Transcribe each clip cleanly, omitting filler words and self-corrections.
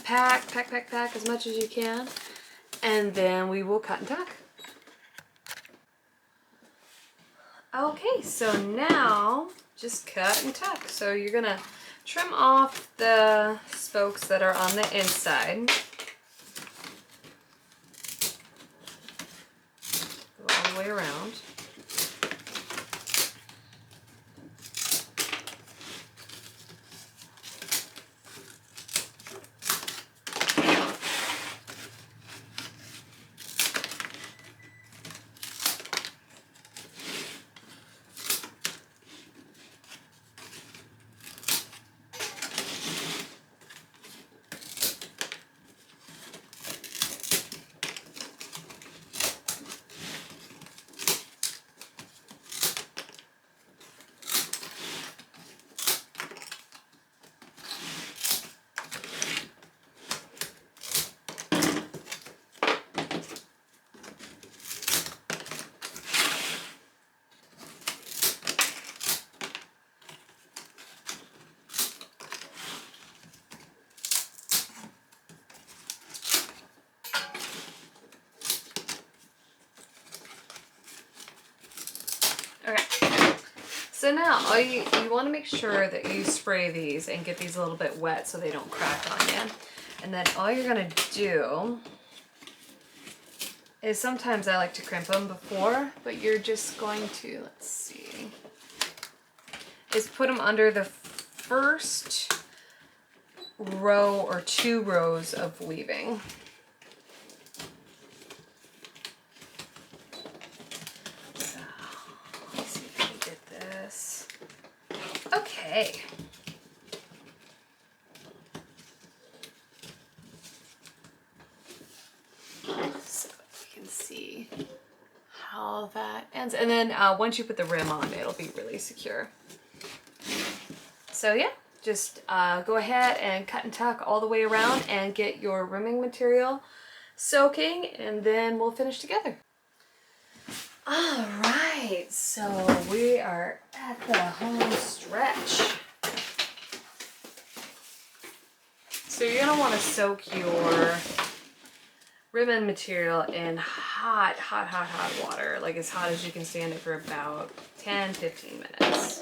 Pack as much as you can, and then we will cut and tuck. Okay, so now just cut and tuck. So you're gonna trim off the spokes that are on the inside. Go all the way around. So now you want to make sure that you spray these and get these a little bit wet so they don't crack on you. And then all you're going to do is, sometimes I like to crimp them before, but you're just going to, let's see, is put them under the first row or 2 rows of weaving. Okay. So you can see how that ends. And then once you put the rim on, it'll be really secure. So yeah, just go ahead and cut and tuck all the way around and get your rimming material soaking, and then we'll finish together. All right, so we are at the home stretch. So you're gonna want to soak your ribbon material in hot water, like as hot as you can stand it, for about 10-15 minutes.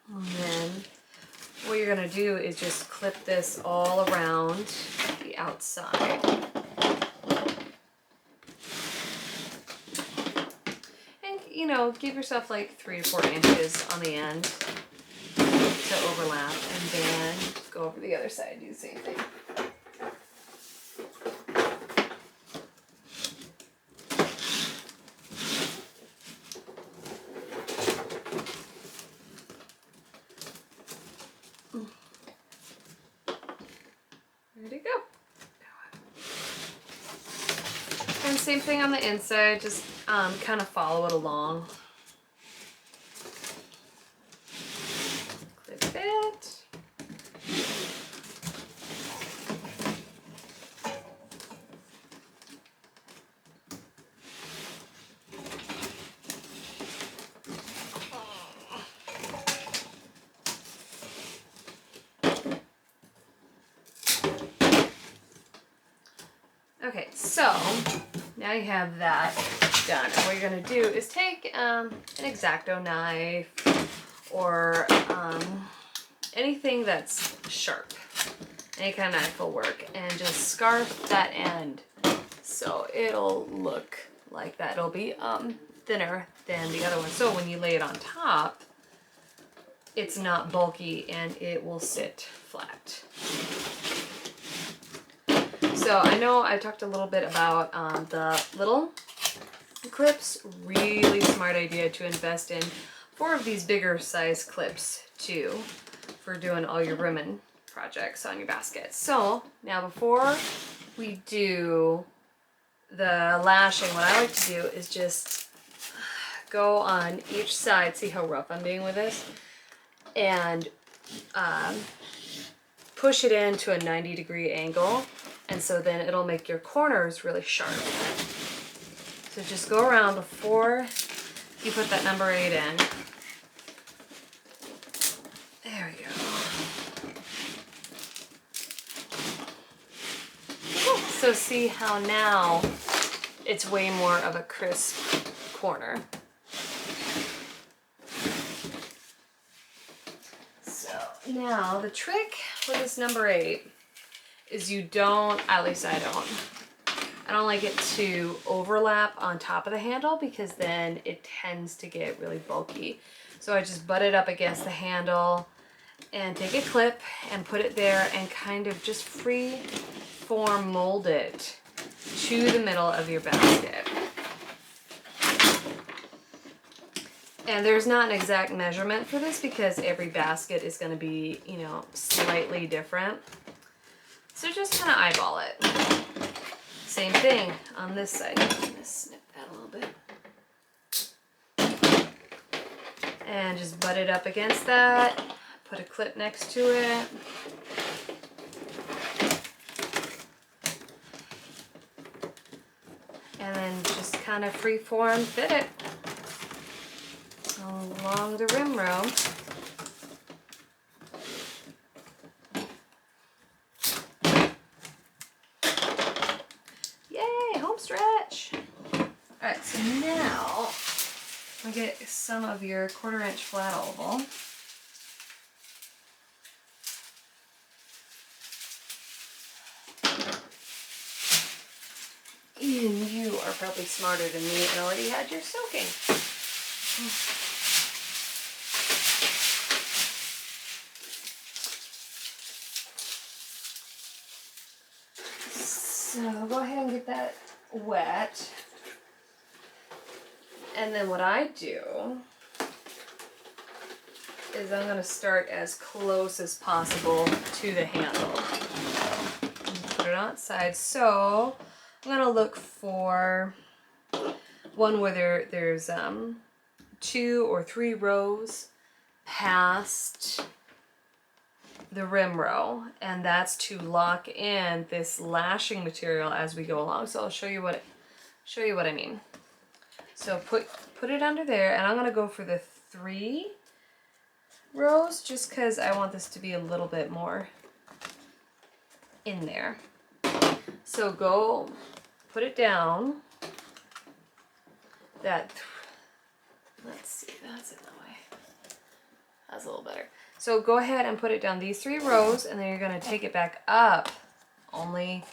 And then what you're gonna do is just clip this all around the outside. And, you know, give yourself like 3 to 4 inches on the end to overlap, and then go over the other side, do the same thing. There you go. And same thing on the inside, just kind of follow it along. Clip it. Okay, so now you have that done. And what you're going to do is take an X-Acto knife or anything that's sharp. Any kind of knife will work. And just scarf that end so it'll look like that. It'll be thinner than the other one. So when you lay it on top, it's not bulky and it will sit flat. So I know I talked a little bit about the little clips. Really smart idea to invest in 4 of these bigger size clips too for doing all your ribbon projects on your basket. So now before we do the lashing, what I like to do is just go on each side. See how rough I'm being with this? And push it into a 90-degree angle. And so then it'll make your corners really sharp. So just go around before you put that number 8 in. There we go. So see how now it's way more of a crisp corner. So now the trick with this number 8 is you don't, at least I don't like it to overlap on top of the handle because then it tends to get really bulky. So I just butt it up against the handle and take a clip and put it there and kind of just free form mold it to the middle of your basket. And there's not an exact measurement for this because every basket is going to be, you know, slightly different. So just kind of eyeball it. Same thing on this side. I'm going to snip that a little bit. And just butt it up against that. Put a clip next to it. And then just kind of freeform fit it along the rim row. Yay, home stretch. Alright, so now I'll get some of your 1/4 inch flat oval. And you are probably smarter than me and already had your soaking. So go ahead and get that wet. And then what I do is I'm going to start as close as possible to the handle. Put it on its side. So I'm going to look for one where there's 2 or 3 rows past the rim row, and that's to lock in this lashing material as we go along. So I'll show you what I mean. So put it under there, and I'm going to go for the 3 rows just because I want this to be a little bit more in there. So go put it down. Let's see, that's in the way. That's a little better. So go ahead and put it down these 3 rows, and then you're going to take it back up only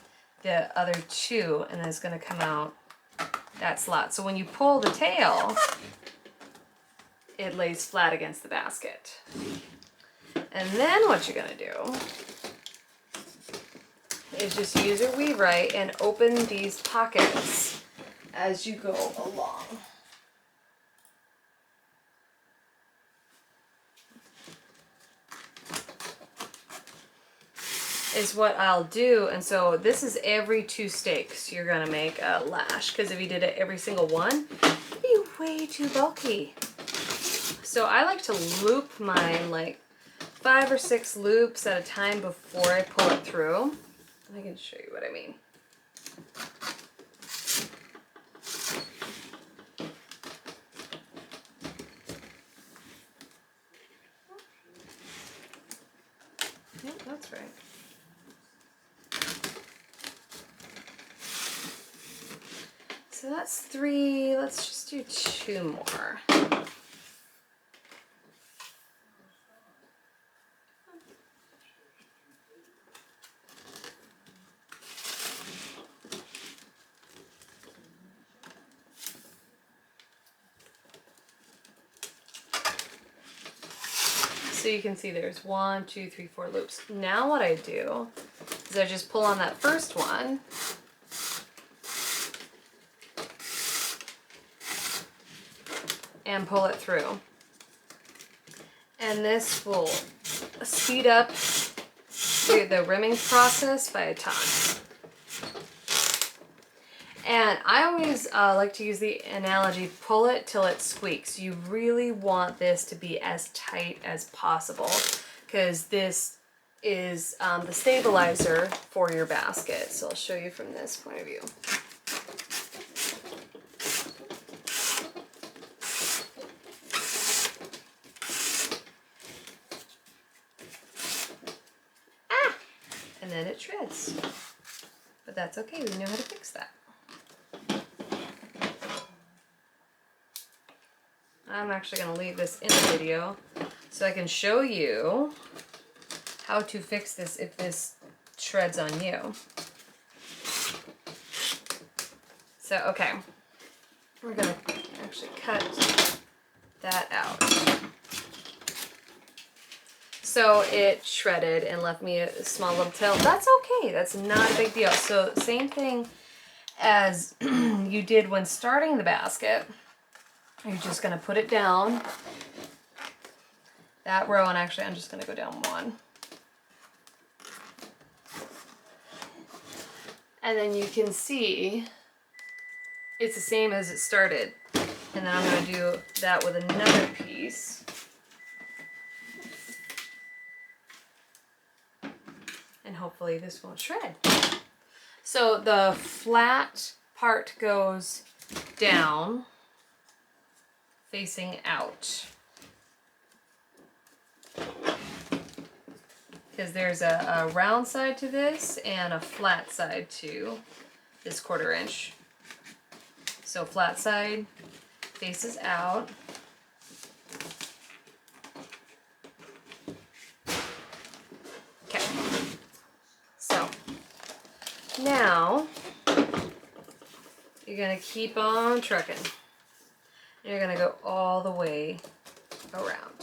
the other 2, and then it's going to come out that slot. So when you pull the tail, it lays flat against the basket. And then what you're going to do is just use your weave right and open these pockets as you go along. Is what I'll do, and so this is every 2 stakes you're gonna make a lash, because if you did it every single one, it'd be way too bulky. So I like to loop mine like 5 or 6 loops at a time before I pull it through. I can show you what I mean. Yep, that's right. So that's 3, let's just do 2 more. So you can see there's 1, 2, 3, 4 loops. Now what I do is I just pull on that first one, and pull it through. And this will speed up the rimming process by a ton. And I always like to use the analogy, pull it till it squeaks. You really want this to be as tight as possible because this is the stabilizer for your basket. So I'll show you from this point of view. and then it shreds. But that's okay, we know how to fix that. I'm actually going to leave this in the video so I can show you how to fix this if this shreds on you. So, okay, we're going to actually cut that out. So it shredded and left me a small little tail. That's okay, that's not a big deal. So same thing as you did when starting the basket. You're just going to put it down that row, and actually I'm just going to go down one. And then you can see it's the same as it started. And then I'm going to do that with another piece. And hopefully this won't shred. So the flat part goes down, facing out. Because there's a round side to this and a flat side to this 1/4 inch. So flat side faces out. Okay. So now you're gonna keep on trucking. You're gonna go all the way around.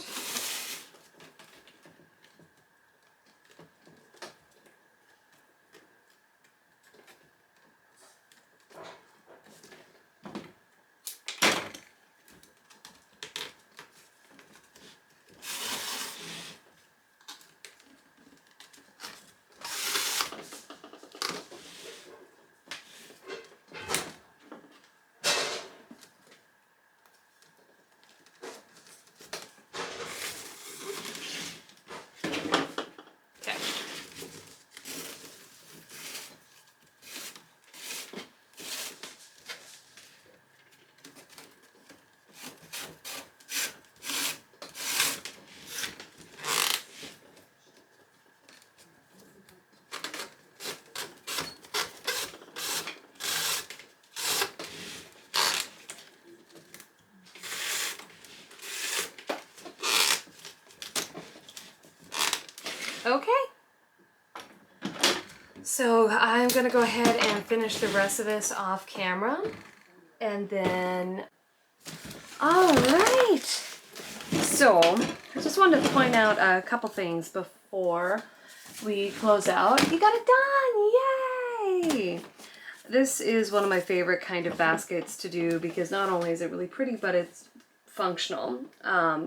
Okay, so I'm gonna go ahead and finish the rest of this off camera, and then, all right. So I just wanted to point out a couple things before we close out. You got it done, yay! This is one of my favorite kind of baskets to do because not only is it really pretty, but it's functional.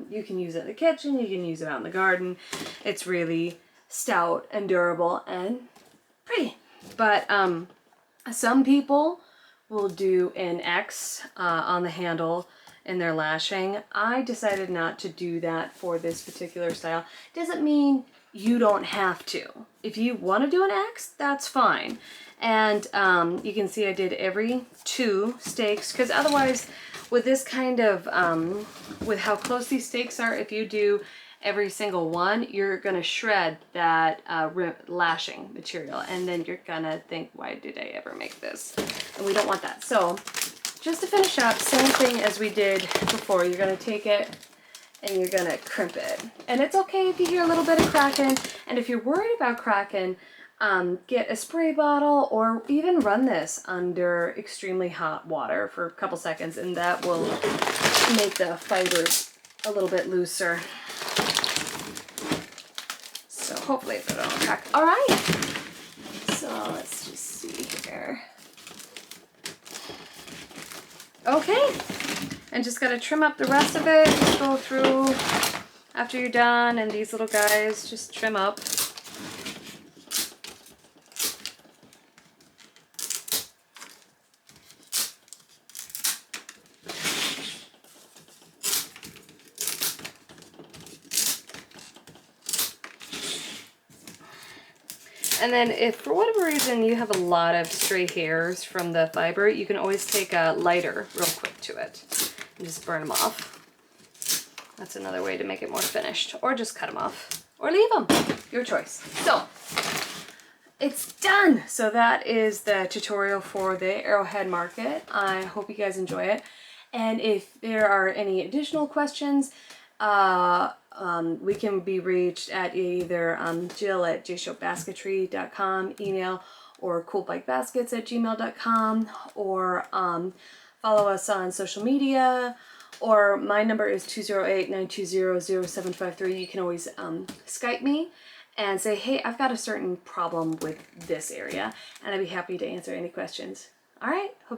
You can use it in the kitchen, you can use it out in the garden. It's really stout and durable and pretty. But some people will do an X on the handle in their lashing. I decided not to do that for this particular style. Doesn't mean you don't have to. If you want to do an X, that's fine. And you can see I did every 2 stakes, because otherwise with this kind of, with how close these stakes are, if you do every single one, you're gonna shred that lashing material, and then you're gonna think, why did I ever make this? And we don't want that. So just to finish up, same thing as we did before. You're gonna take it and you're gonna crimp it. And it's okay if you hear a little bit of cracking, and if you're worried about cracking, get a spray bottle or even run this under extremely hot water for a couple seconds, and that will make the fibers a little bit looser. So hopefully they don't crack. All right, so let's just see here. Okay, and just gotta trim up the rest of it. Just go through after you're done, and these little guys just trim up. And then if for whatever reason you have a lot of stray hairs from the fiber, you can always take a lighter real quick to it and just burn them off. That's another way to make it more finished. Or just cut them off. Or leave them. Your choice. So, it's done. So that is the tutorial for the Arrowhead market. I hope you guys enjoy it. And if there are any additional questions, we can be reached at either Jill at jchoatebasketry.com email, or coolbikebaskets@gmail.com, or follow us on social media, or my number is 208-920-0753. You can always Skype me and say, hey, I've got a certain problem with this area, and I'd be happy to answer any questions. All right, hope you